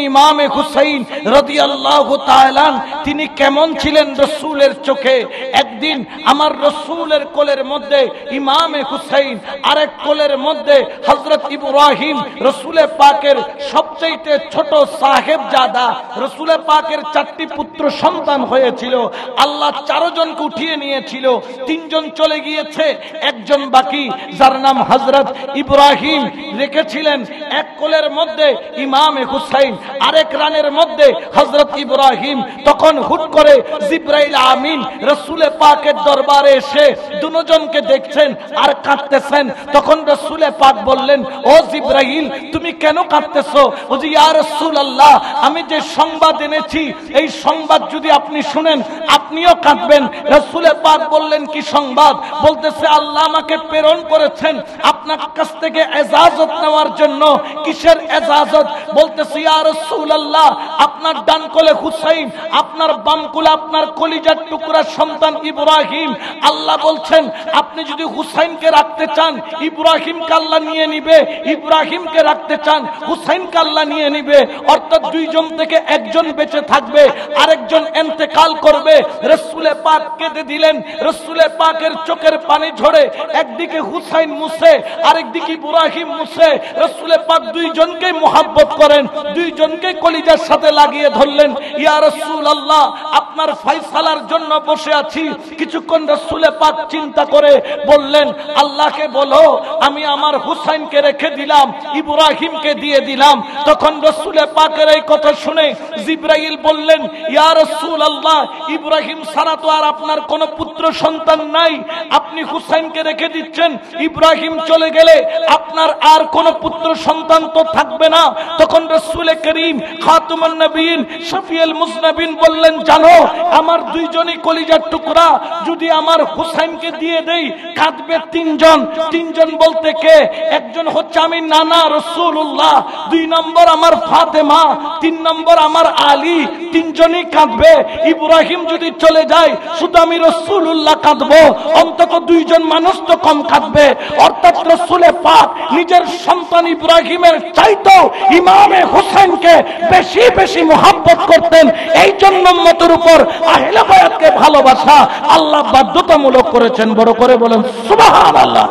ইমামে হুসাইন রাদিয়াল্লাহু তাআলা তিনি কেমন ছিলেন রাসূলের চোখে। একদিন আমার রাসূলের কোলের মধ্যে ইমামে হুসাইন, আরেক কোলের মধ্যে হযরত ইব্রাহিম, রাসূলে পাকের সবচেয়ে ছোট সাহেবজাদা। রাসূলে পাকের 4টি পুত্র সন্তান হয়েছিল। আল্লাহ 4 জনকে উঠিয়ে নিয়েছিল, 3 জন চলে গিয়েছে, একজন বাকি, যার নাম হযরত ইব্রাহিম রেখেছিলেন। এক কোলের মধ্যে ইমামে হুসাইন, আরেক রানের মধ্যে হযরত ইব্রাহিম। তখন হুট করে জিবরাইল আমিন রাসূলে পাকের দরবারে এসে দুজনকে দেখছেন আর কাঁদতেছেন। তখন রাসূলে পাক বললেন, ও জিবরাইল, তুমি কেন কাঁদতেছো? ও জি ইয়া রাসূলুল্লাহ, আমি যে সংবাদ এনেছি এই সংবাদ যদি আপনি শুনেন আপনিও কাঁদবেন। রাসূলে পাক বললেন, কি সংবাদ? বলতেছে, আল্লাহ আমাকে প্রেরণ করেছেন আপনার কাছ থেকে ইজাজত নেওয়ার জন্য। কিসের ইজাজত? বলতেছে, ইয়া রাসূলুল্লাহ, আপনার ডান কোলে হুসাইন, আপনার বাম কোলে আপনার কলিজার টুকরা সন্তান ইব্রাহিম। আল্লাহ বলছেন, আপনি যদি হুসাইনকে রাখতে চান ইব্রাহিমকে আল্লাহ নিয়ে নিবে, ইব্রাহিমকে রাখতে চান হুসাইনকে আল্লাহ নিয়ে নিবে। অর্থাৎ 2 জন থেকে একজন বেঁচে থাকবে, আরেকজন ইন্তেকাল করবে। রাসূলে পাক কেঁদে দিলেন। রাসূলে পাকের চোখের পানি ঝরে একদিকে হুসাইন মুছে, আরেকদিকে ইব্রাহিম মুছে। রাসূলে পাক 2 জনকে মুহাব্বত করেন, 2 জনকে কলিজার সাথে লাগিয়ে ধরলেন। ইয়া রাসূলুল্লাহ, আপনার ফয়সালার জন্য বসে আছি। কিছুক্ষণ রাসূলে পাক চিন্তা করে বললেন, আল্লাহকে বলো আমি আমার হুসাইনকে রেখে দিলাম, ইব্রাহিমকে দিয়ে দিলাম। তখন রাসূলে পাকের এই কথা শুনে জিবরাইল বললেন, ইয়া রাসূলুল্লাহ, ইব্রাহিম ছাড়া তো আর আপনার কোনো পুত্র সন্তান নাই, আপনি হুসাইনকে রেখে দিচ্ছেন, ইব্রাহিম চলে গেলে আপনার আর কোনো পুত্র সন্তান তো থাকবে না। তখন রাসূলে করিম খাতুমুন নবীন শফিউল মুজনবিন বললেন, জানো আমার 2 জনই কলিজার টুকরা, যদি আমার হুসাইনকে দিয়ে দেই কাঁদবে 3 জন। 3 জন বলতে কে? একজন হচ্ছে আমি নানা রাসূলুল্লাহ, 2 নম্বর আমার ফাতেমা, 3 নম্বর আমার আলী। 3 জনই কাঁদবে। ইব্রাহিম যদি চলে যায় শুধু আমি রাসূলুল্লাহ কাঁদবো, অন্তত 2 জন মানুষ তো কম কাঁদবে। অর্থাৎ রাসূলে পাক নিজের সন্তান ইব্রাহিমের চাইতো ইমামে হুসাইনকে বেশি বেশি মুহাব্বত করতেন। এই জন্য উম্মতের উপর আহলে বায়াতকে ভালোবাসা আল্লাহ বাধ্যতামূলক করেছেন। বড় করে বলেন সুবহানাল্লাহ।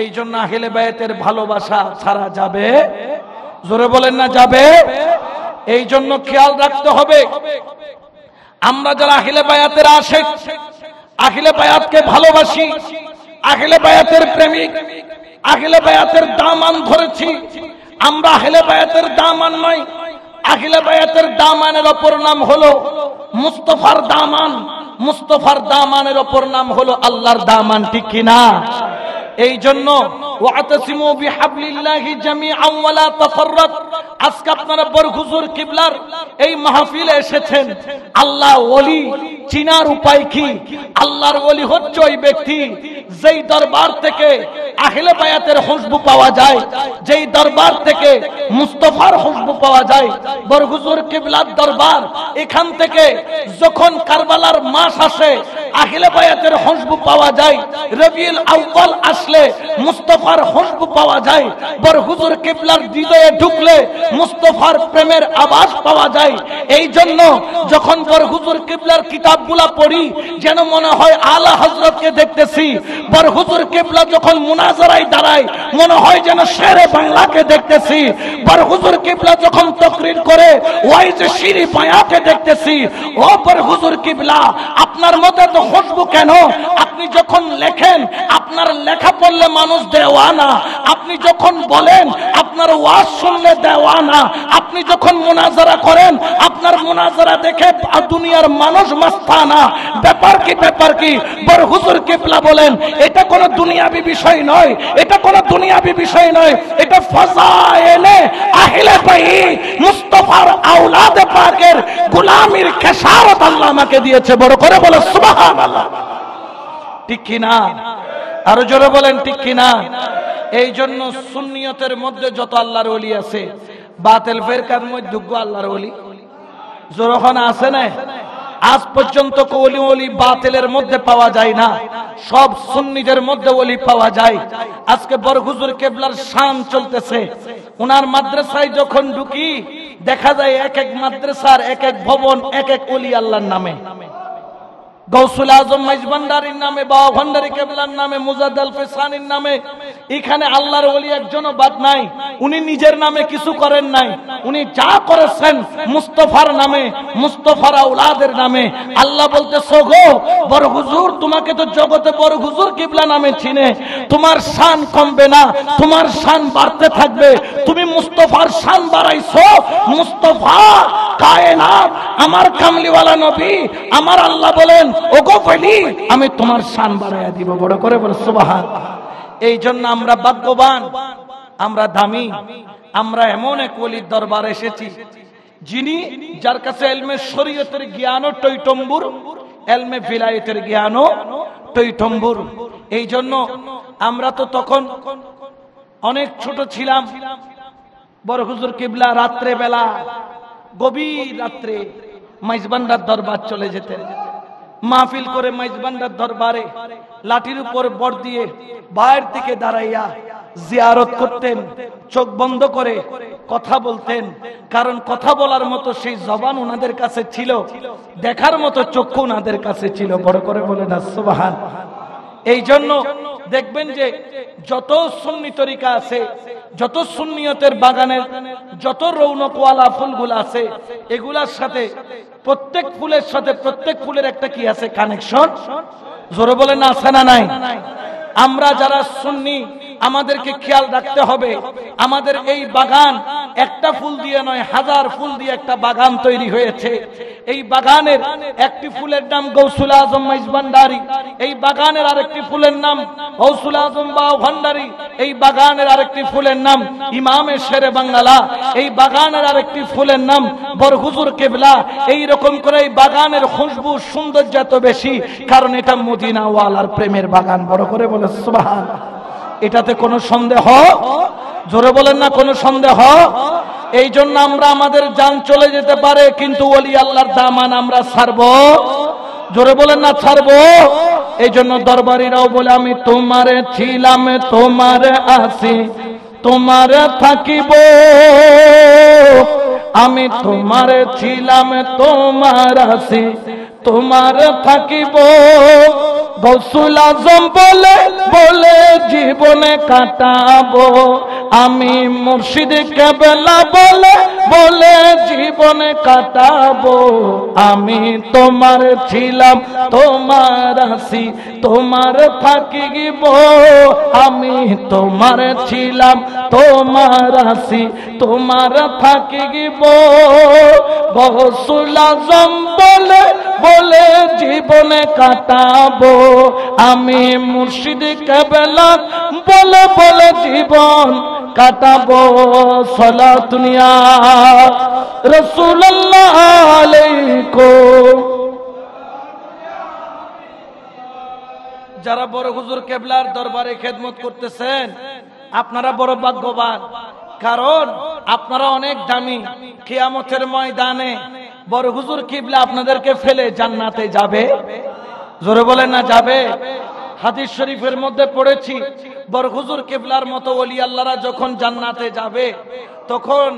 এই জন্য আহলে বায়াতের ভালোবাসা ছাড়া যাবে? জোরে বলেন না যাবে? এই জন্য খেয়াল রাখতে হবে, আমরা যারা আহলে বায়াতের আশিক, আহলে বায়াতকে ভালোবাসি, আহলে বায়াতের প্রেমিক, আহলে বায়াতের দামান ধরেছি, আমরা আহলে বায়াতের দামান নই। আহলে বায়াতের দামানের অপর নাম হলো মুস্তাফার দামান, মুস্তাফার দামানের অপর নাম হলো আল্লাহর দামান, ঠিক কিনা? এই জন্য ওয়াতাসিমু বিহাবলিল্লাহি জামিআন ওয়া লা তাফাররাক। আজকে আপনারা বড় হুজুর কিবলার এই মাহফিলে এসেছেন। আল্লাহ ওলি চিনার উপায় কি? আল্লাহর ওলি হচ্ছে ওই ব্যক্তি যেই দরবার থেকে আহলে বায়াতের খুশবু পাওয়া যায়, যেই দরবার থেকে মুস্তাফার খুশবু পাওয়া যায়। বড় হুজুর কিবলার দরবার, এখান থেকে যখন কারবালার মাস আসে আহলে বায়াতের খুশবু পাওয়া যায়, রবিউল আউয়াল আসলে মুস্তাফার খুশবু পাওয়া যায়। বড় হুজুর কিবলার হৃদয়ে ঢুকলে মুস্তাফার প্রেমের আওয়াজ পাওয়া যায়। এই জন্য যখন বড় হুজুর কিবলার কিতাবগুলা পড়ি যেন মনে হয় আলা হযরতকে দেখতেছি। বড় হুজুর কিবলা যখন মুনাজারায় দাঁড়ায় মনে হয় যেন শেরে বাংলাকে দেখতেছি। বড় হুজুর কিবলা যখন তাকরীর করে ওয়াইজ শিরি বায়াকে দেখতেছি। ও বড় হুজুর কিবলা, আপনার মধ্যে তো খুশবু কেন? আপনি যখন লেখেন আপনার লেখা পড়লে মানুষ দেওয়ানা, আপনি যখন বলেন আপনার ওয়াজ শুনলে দেওয়ানা, আপনি যখন মুনাজারা করেন আপনার মুনাজারা দেখে দুনিয়ার মানুষ মাস্তানা। ব্যাপার কি? ব্যাপার কি? বড় হুজুর কিবলা বলেন, এটা কোনো দুনিয়াবি বিষয় নয়, এটা কোনো দুনিয়াবি বিষয় নয়, এটা ফাযাইলে আহলে বাইত মুস্তাফার আওলাদে পাকের গোলামির খেসারত আল্লাহ আমাকে দিয়েছে। বড় করে বলো সুবহানাল্লাহ, ঠিক কিনা? আরো জোরে বলেন ঠিক কিনা? এই জন্য সুন্নিয়তের মধ্যে যত আল্লাহর ওলি আছে, বাতিল ফিরকার মধ্যে আল্লাহর ওলি জোরখানা আছে না? আজ পর্যন্ত ওলি ওলি বাতিলের মধ্যে পাওয়া যায় না, সব সুন্নিদের মধ্যে ওলি পাওয়া যায়। আজকে বড় হুজুর কিবলার শান চলতেছে, ওনার মাদ্রাসায় যখন ঢুকি দেখা যায় এক এক মাদ্রাসার এক এক ভবন এক এক ওলি আল্লাহর নামে, গৌসুল আজম মাইজভান্ডারির নামে, বাবা ভান্ডারী কেবলার নামে, মুজাদ্দাল ফেসানির নামে। এখানে আল্লাহর ওলি একজনও বাদ নাই। উনি নিজের নামে কিছু করেন নাই, উনি যা করেছেন মুস্তাফার নামে, মুস্তাফার আওলাদের নামে। আল্লাহ বলতেছে, গো বড় হুজুর, তোমাকে তো জগতে বড় হুজুর কিবলা নামে চিনে, তোমার শান কমবে না, তোমার শান বাড়তে থাকবে। তুমি মুস্তাফার শান বাড়াইছো, মুস্তাফা কায়নাত, আমার কামলিওয়ালা নবী, আমার আল্লাহ বলেন, ওগো বলি আমি তোমার শান বাড়াইয়া দিব। বড় করে বলো সুবহানাল্লাহ। এই জন্য আমরা ভাগ্যবান, আমরা দামি, আমরা এমন এক ওলির দরবারে এসেছি যিনি, যার কাছে ইলমে শরীয়তের জ্ঞানও টইটম্বুর, ইলমে ভিলায়েতের জ্ঞানও টইটম্বুর। এই জন্য আমরা তো তখন অনেক ছোট ছিলাম। বড় হুজুর কিবলা রাত্রে বেলা, গভীর রাত্রে মাইজভান্ডার দরবার চলে যেতেন। মাহফিল করে মাইজভান্ডার দরবারে লাঠির উপর বর দিয়ে বাইরের দিকে দাঁড়াইয়া জিয়ারত করতেন, চোখ বন্ধ করে কথা বলতেন। কারণ কথা বলার মতো সেই জবান ওনাদের কাছে ছিল, দেখার মতো চক্ষু ওনাদের কাছে ছিল। বড় করে বলেন না সুবহানাল্লাহ। এই জন্য দেখবেন যে যত সুন্নি তরিকা আছে, যত সুন্নিয়তের বাগানের যত রৌনকওয়ালা ফুলগুলো আছে, এগুলার সাথে প্রত্যেক ফুলের সাথে প্রত্যেক ফুলের একটা কি আছে, কানেকশন। জোরে বলেন না, আছে না নাই? আমরা যারা সুন্নি, আমাদেরকে খেয়াল রাখতে হবে, আমাদের এই বাগান একটা ফুল দিয়ে নয়, হাজার ফুল দিয়ে একটা বাগান তৈরি হয়েছে। এই বাগানের একটি ফুলের নাম গৌসুল আজম মাইজভান্ডারী, এই বাগানের আরেকটি ফুলের নাম গৌসুল আজম বাবা ভান্ডারী, এই বাগানের আরেকটি ফুলের নাম ইমামে শেরে বাংলা, এই বাগানের আরেকটি ফুলের নাম বড় হুজুর কিবলা। এই রকম করে এই বাগানের খুশবু সৌন্দর্য এত বেশি, কারণ এটা মদিনা ওয়ালার প্রেমের বাগান। বড় করে বলে সুবহানাল্লাহ। এটাতে কোনো সন্দেহ? জোরে বলেন না, কোনো সন্দেহ? এই জন্য আমরা, আমাদের জান চলে যেতে পারে, কিন্তু ওলি আল্লাহর দামান আমরা ছাড়বো। জোরে বলেন না, ছাড়বো। এই জন্য দরবারিরাও বলে, আমি তোমারে ছিলাম, তোমারে আছি, তোমারে থাকিব। আমি তোমারে ছিলাম, তোমার আছি, তোমার থাকিব। গৌসুল আজম বলে বলে জীবনে কাটাবো, আমি মুর্শিদ কেবলা বলে বলে জীবনে কাটাবো। আমি তোমার ছিলাম, তোমার আছি, তোমার থাকিব। আমি তোমার ছিলাম, তোমার আছি, তোমার থাকিব। গৌসুল আজম বলে বলে জীবনে কাটাবো, আমি মুর্শিদ কেবলা বলে বলে জীবন কাটাবো। সালাতুন ইয়া রাসূলুল্লাহ আলাইকুম। যারা বড় হুজুর কেবলার দরবারে খেদমত করতেছেন, আপনারা বড় ভাগ্যবান, কারণ আপনারা অনেক দামি। কিয়ামতের ময়দানে বড় হুজুর কিবলা আপনাদেরকে ফেলে জান্নাতে যাবে। জোরে বলেন না, যাবে? হাদিস শরীফের মধ্যে পড়েছি, বড় হুজুর কিবলার মতো ওলি আল্লাহরা যখন জান্নাতে যাবে, তখন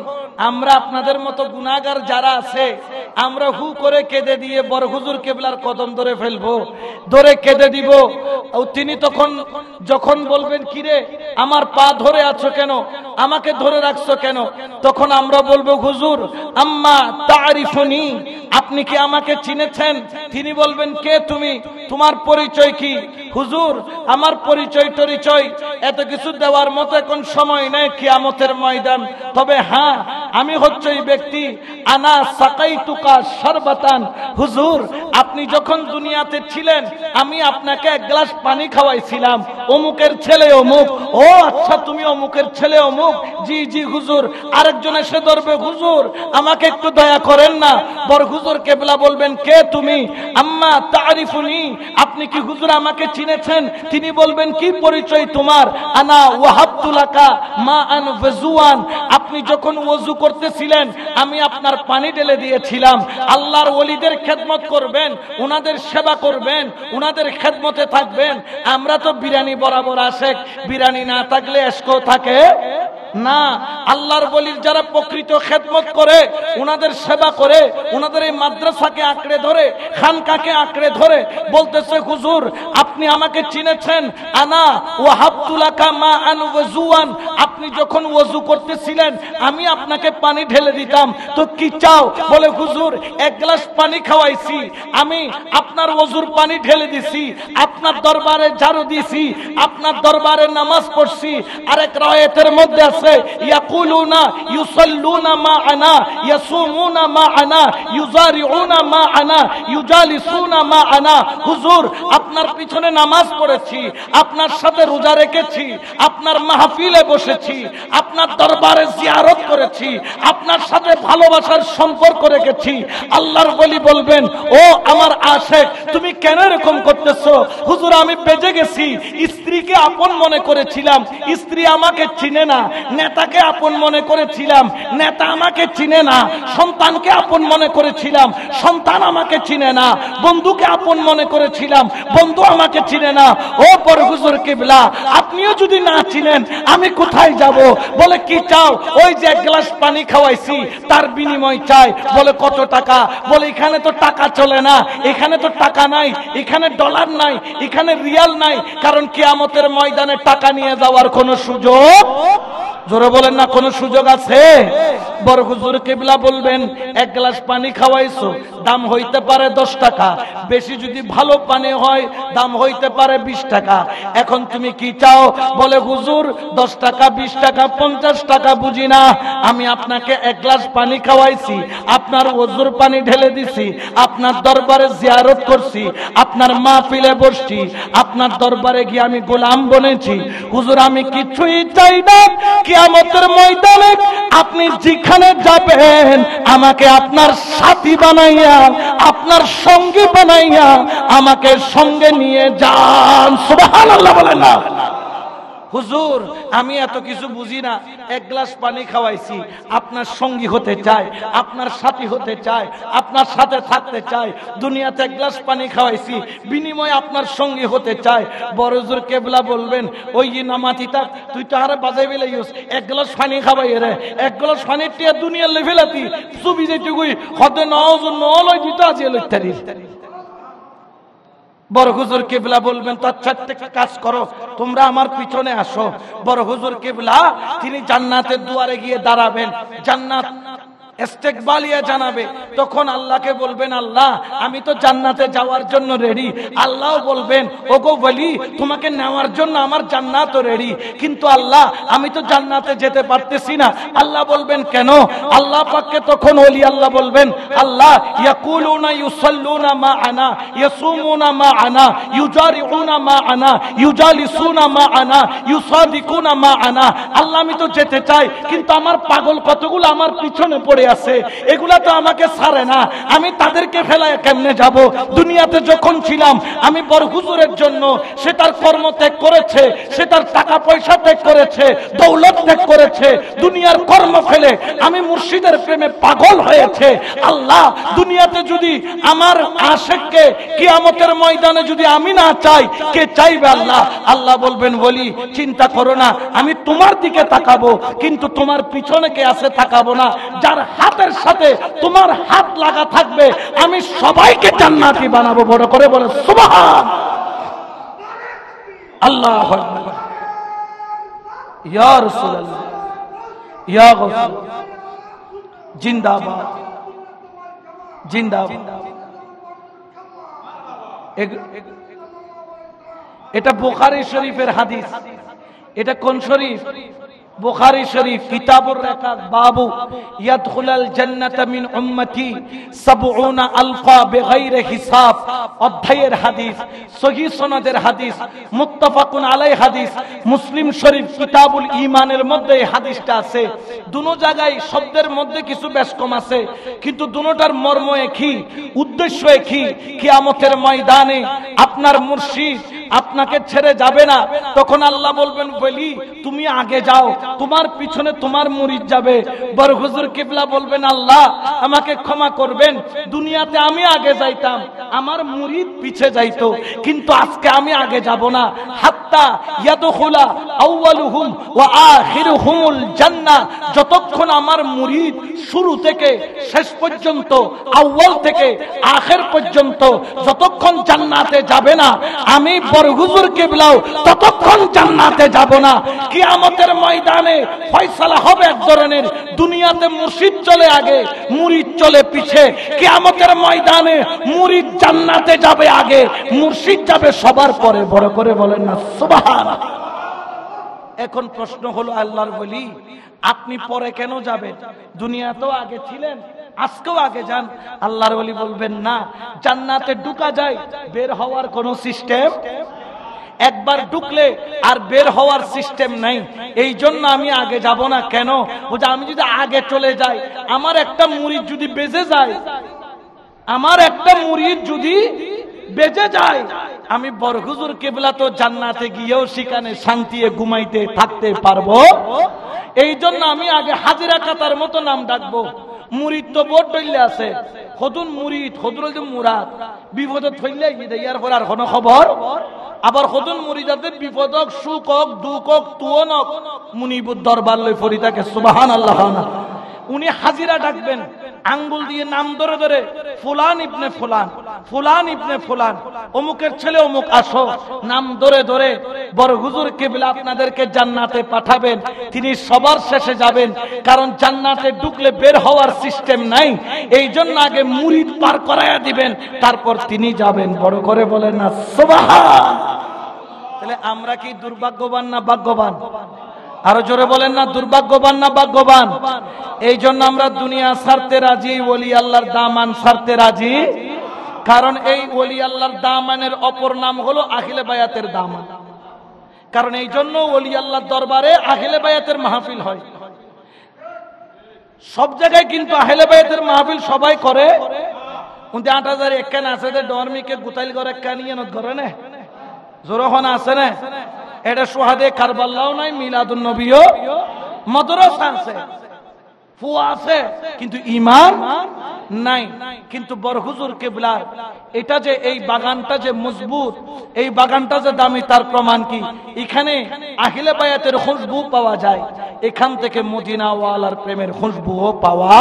আমরা আপনাদের মতো গুনাহগার যারা আছে, আমরা হু করে কেঁদে দিয়ে বড় হুজুর কিবলার কদম ধরে ফেলবো, ধরে কেঁদে দিব। তিনি তখন যখন বলবেন, কিরে আমার পা ধরে আছো কেন, আমাকে ধরে রাখছো কেন, তখন আমরা বলবো, হুজুর আম্মা তারিফুনি, আপনি কি আমাকে চিনেছেন? তিনি বলবেন, কে তুমি, তোমার পরিচয় কি? হুজুর আমার পরিচয় টরিচয় এত কিছু দেওয়ার মতো এখন সময় নেই, কিয়ামতের ময়দান। তবে হ্যাঁ, আমি হচ্ছে এই ব্যক্তি, আনা সাকাইতুকা শারবাতান। হুজুর আপনি যখন দুনিয়াতে ছিলেন, আমি আপনাকে এক গ্লাস পানি খাওয়াইছিলাম, অমুকের ছেলে অমুক। ও আচ্ছা, তুমি অমুকের ছেলে অমুক? জি জি হুজুর। আরেকজন এসে ধরবে, হুজুর আমাকে একটু দয়া করেন না। বড় হুজুর কেবলা বলবেন, কে তুমি? আম্মা তারিফুনি, আপনি কি হুজুর আমাকে চিনেছেন? তিনি বলবেন, কি পরিচয় তোমার? আনা ওয়াহাবতুলাকা মা আন ওয়াজুয়ান, আপনি যখন ওযু করতেছিলেন আমি আপনার পানি ঢেলে দিয়েছিলাম। আল্লাহর ওলিদের খেদমত করবেন, উনাদের সেবা করবেন, উনাদের খেদমতে থাকবেন। আমরা তো বিরানি বরাবর আশেক, বিরানি না থাকলে এশকও থাকে। না, আল্লাহর ওলির যারা প্রকৃত খেদমত করে, ওনাদের সেবা করে, ওনাদের এই মাদ্রাসাকে আঁকড়ে ধরে, খানকাকে আঁকড়ে ধরে বলতেছে, হুজুর আপনি আমাকে চিনেছেন, আনা ওয়াহাবতুলাকা মা আন ওযুয়ান, আপনি যখন ওযু করতেছিলেন আমি আপনাকে পানি ঢেলে দিতাম, তো কি চাও? বলে হুজুর এক গ্লাস পানি খাওয়াইছি, আমি আপনার ওযুর পানি ঢেলে দিছি, আপনার দরবারে ঝাড়ু দিছি, আপনার দরবারে নামাজ পড়ছি। আরেক রায়াতের মধ্যে আছে ইয়াকুলুনা ইউসাল্লুনা মা'আনা ইয়াসুমুনা মা'আনা ইউজারিউনা মা'আনা ইউজালিসুনা মা'আনা, হুজুর আপনার পিছনে নামাজ পড়েছি, আপনার সাথে রোজা রেখেছি, আপনার মাহফিলে বসেছি, আপনার দরবারে জিয়ারত করেছি, আপনার সাথে ভালোবাসার সম্পর্ক রেখেছি। আল্লাহর ওলি বলবেন, ও আমার আশেক তুমি কেন এরকম করতেছো? হুজুর আমি বেজে গেছি, স্ত্রীকে আপন মনে করেছিলাম, স্ত্রী আমাকে চিনে না, নেতাকে আপন মনে করেছিলাম, নেতা আমাকে চিনে না, সন্তানকে আপন মনে করেছিলাম, সন্তান আমাকে চিনে না, বন্ধুকে আপন মনে করেছিলাম, বন্ধু আমাকে চিনে না। ও বড় হুজুর কিবলা, আপনিও যদি না চিনেন আমি কোথায় যাব? বলে কি চাও? ওই যে এক গ্লাস পানি খাওয়াইছি তার বিনিময় চাই। বলে কত টাকা? বলে এখানে তো টাকা চলে না, এখানে তো টাকা নাই, এখানে ডলার নাই, এখানে রিয়াল নাই, কারণ কিয়ামতের ময়দানে টাকা নিয়ে যাওয়ার কোনো সুযোগ, জোরে বলেন না, কোনো সুযোগ আছে? বড় হুজুর কিবলা বলবেন, এক গ্লাস পানি খাওয়াইছো, দাম হইতে পারে 10 টাকা, বেশি যদি ভালো পানি হয় দাম হইতে পারে 20 টাকা। এখন তুমি কি চাও? বলে হুজুর 10 টাকা 20 টাকা 50 টাকা বুঝি না, আমি আপনাকে এক গ্লাস পানি খাওয়াইছি, আপনার ওযুর পানি ঢেলে দিছি, আপনার দরবারে জিয়ারত করছি, আপনার মাহফিলে বসছি, আপনার দরবারে গিয়ে আমি গোলাম বনেছি। হুজুর আমি কিছুই চাই না, কিয়ামতের ময়দানে আপনি যেখানে যাবেন আমাকে আপনার সাথী বানাইয়া, আপনার সঙ্গী বানাইয়া আমাকে সঙ্গে নিয়ে যান। সুবহানাল্লাহ বলেন না। হুজুর আমি এত কিছু বুঝি না, এক গ্লাস পানি খাওয়াইছি, আপনার সঙ্গী হতে চাই, আপনার সাথী হতে চাই, আপনার সাথে থাকতে চাই, দুনিয়াতে এক গ্লাস পানি খাওয়াইছি, বিনিময়ে আপনার সঙ্গী হতে চাই। বড় হুজুর কেবলা বলবেন, ওই নামাতি থাক, তুই তো আরে বাজাই বেলে ইউস, এক গ্লাস পানি খাওয়াই রে, এক গ্লাস পানির টিয়া দুনিয়ার লেভেলাতি সুবি যেটুকুই হতে নলয় দিত আজি লইতারি। বড় হুজুর কিবলা বলবেন, তো আচ্ছা একটা কাজ করো, তোমরা আমার পিছনে আসো। বড় হুজুর কিবলা তিনি জান্নাতের দুয়ারে গিয়ে দাঁড়াবেন, জান্নাত ইস্তেকবালিয়া জানাবে, তখন আল্লাহকে বলবেন, আল্লাহ আমি তো জান্নাতে যাওয়ার জন্য রেডি। আল্লাহ বলবেন, ওগো ওলি তোমাকে নেওয়ার জন্য আমার জান্নাতও রেডি, কিন্তু আল্লাহ আমি তো জান্নাতে যেতে পারতেছি না। আল্লাহ বলবেন কেন? আল্লাহ পাককে তখন ওলি আল্লাহ বলবেন, আল্লাহ ইয়াকুলুনা ইউসাল্লুনা মা'আনা ইয়াসুমুনা মা'আনা ইউজারিউনা মা'আনা ইউজালিসুনা মা'আনা ইউসাদিকুনা মা'আনা। আল্লাহ আমি তো যেতে চাই, কিন্তু আমার পাগল কতগুলো আমার পিছনে পড়ে আছে, এগুলা তো আমাকে ছাড়ে না, আমি তাদেরকে ফেলায় কেমনে যাব? দুনিয়াতে যখন ছিলাম আমি বড় হুজুরের জন্য, সে তার কর্ম ত্যাগ করেছে, সে তার টাকা পয়সা ত্যাগ করেছে, দৌলত ত্যাগ করেছে, দুনিয়ার কর্ম ফেলে আমি মুর্শিদের প্রেমে পাগল হয়েছে। আল্লাহ দুনিয়াতে যদি আমার আশিককে কিয়ামতের ময়দানে যদি আমি না চাই, কে চাইবে? আল্লাহ আল্লাহ বলবেন, বলি চিন্তা করো না, আমি তোমার দিকে তাকাবো, কিন্তু তোমার পিছনে কে আছে তাকাবো না। যার হাতের সাথে তোমার হাত লাগা থাকবে আমি সবাইকে জান্নাতি বানাবো। বড় করে বলে সুবহান আল্লাহু আকবার। ইয়া রাসূলুল্লাহ, ইয়া গাউস, জিন্দাবাদ জিন্দাবাদ। এটা বুখারী শরীফের হাদিস। এটা কোন শরীফ? বুখারী শরীফ, কিতাবুর রাকাত, বাবু ইয়াদখুলাল জান্নাতা মিন উম্মতি ৭০ আলফা বিগাইরি হিসাব, অধ্যায়ের হাদিস, সহিহ সনদের হাদিস, মুত্তাফাকুন আলাইহি হাদিস। মুসলিম শরীফ কিতাবুল ঈমানের মধ্যে এই হাদিসটা আছে। দুনো জায়গায় শব্দের মধ্যে কিছু বেশ কম আছে, কিন্তু দুটোটার মর্ম একই, উদ্দেশ্য একই। কিয়ামতের ময়দানে আপনার মুর্শিদ আপনাকে ছেড়ে যাবে না, তখন আল্লাহ বলবেন বলি তুমি আগে যাও, তোমার পিছনে তোমার মুরিদ যাবে। বড় হুজুর কিবলা বলবেন আল্লাহ আমাকে ক্ষমা করবেন, দুনিয়াতে আমি আগে যাইতাম, আমার মুরিদ পিছে যাইতো, কিন্তু আজকে আমি আগে যাব না। হাত্তা ইয়াদখুলা আউয়ালুহুম ওয়া আখিরুহুমুল জান্নাহ, যতক্ষণ আমার মুরিদ শুরু থেকে শেষ পর্যন্ত, আউয়াল থেকে আখির পর্যন্ত যতক্ষণ জান্নাতে যাবে না, আমি বড় হুজুর কিবলাও ততক্ষণ জান্নাতে যাব না। কিয়ামতের ময়দানে ফয়সালা হবে এক ধরনের, দুনিয়াতে মুর্শিদ চলে আগে, মুরিদ চলে পিছে। কিয়ামতের ময়দানে মুরিদ জান্নাতে যাবে আগে, মুর্শিদ যাবে সবার পরে। বড় করে বলেন না সুবহানাল্লাহ। এখন প্রশ্ন হলো আল্লাহর ওলি আপনি পরে কেন যাবেন? দুনিয়াতেও আগে ছিলেন, আজকেও আগে যান। আল্লাহর ওলি বলবেন না, জান্নাতে ঢুকা যায়, বের হওয়ার কোনো সিস্টেম, একবার ঢুকলে আর বের হওয়ার সিস্টেম নাই। এই জন্য আমি আগে যাব না। কেন? বুঝা, আমি যদি আগে চলে যাই, আমার একটা মুরিদ যদি বেঁচে যায়, আমার একটা মুরিদ যদি বেঁচে যায়, আমি বড় হুজুর কিবলা তো জান্নাতে গিয়েও সেখানে শান্তিতে ঘুমাইতে থাকতে পারবো। এই জন্য আমি আগে হাজিরা কাতার মতো নাম ডাকবো। মুরিদ তো বোর্ড ডইলে আছে, খদুন মুরিদ, খদুল মুরাদ, বিপদে থইলে ইয়ার পর আর কোনো খবর। আবার খদুন মুরিদাদের বিপদ হোক, সুখ হোক, দুঃখ হোক, তুয়ন হোক, মুনিবুর দরবার লই ফরি থাকে। সুবহানাল্লাহ। উনি হাজিরা ডাকবেন, আঙ্গুল দিয়ে নাম ধরে ধরে, ফুলান ইবনে ফুলান, ফুলান ইবনে ফুলান, অমুকের ছেলে অমুক, আসো। নাম ধরে ধরে বড় হুজুর কিবলা আপনাদেরকে জান্নাতে পাঠাবেন। তিনি সবার শেষে যাবেন, কারণ জান্নাতে ঢুকলে বের হওয়ার সিস্টেম নাই। এই জন্য আগে মুরিদ পার করায়া দিবেন, তারপর তিনি যাবেন। বড় করে বলেন না সুবহান। তাহলে আমরা কি দুর্ভাগ্যবান না ভাগ্যবান? আরো জোরে বলেন না দুর্ভাগ্যবান না ভাগ্যবান? এই জন্য আমরা দুনিয়া ছাড়তে রাজি, ওলি আল্লাহর দামান ছাড়তে রাজি। কারণ এই ওলি আল্লাহর দামানের অপর নাম হলো আখিলে বায়াতের দামান। কারণ এই জন্য ওলি আল্লাহর দরবারে আখিলে বায়াতের মাহফিল হয়। সব জায়গায় কিন্তু আখিলে বায়াতের মাহফিল সবাই করে, কিন্তু 8000 একখান আছে যে ডরমিকে গুতাইল করে কানিয়ে নত করে না, জোরখন আছে না। এটা সোহাদে কারবালাও নাই, মিলাদুন নবীও মাদ্রাসা আছে, ফুয়া আছে, কিন্তু ঈমান নাই। কিন্তু বড় হুজুর কিবলার এটা যে এই বাগানটা যে মজবুত, এই বাগানটা যে দামি, তার প্রমাণ কি? এখানে আখিলে বায়াতের খুশবু পাওয়া যায়, এখান থেকে মদিনা ওয়ালার প্রেমের খুশবুও পাওয়া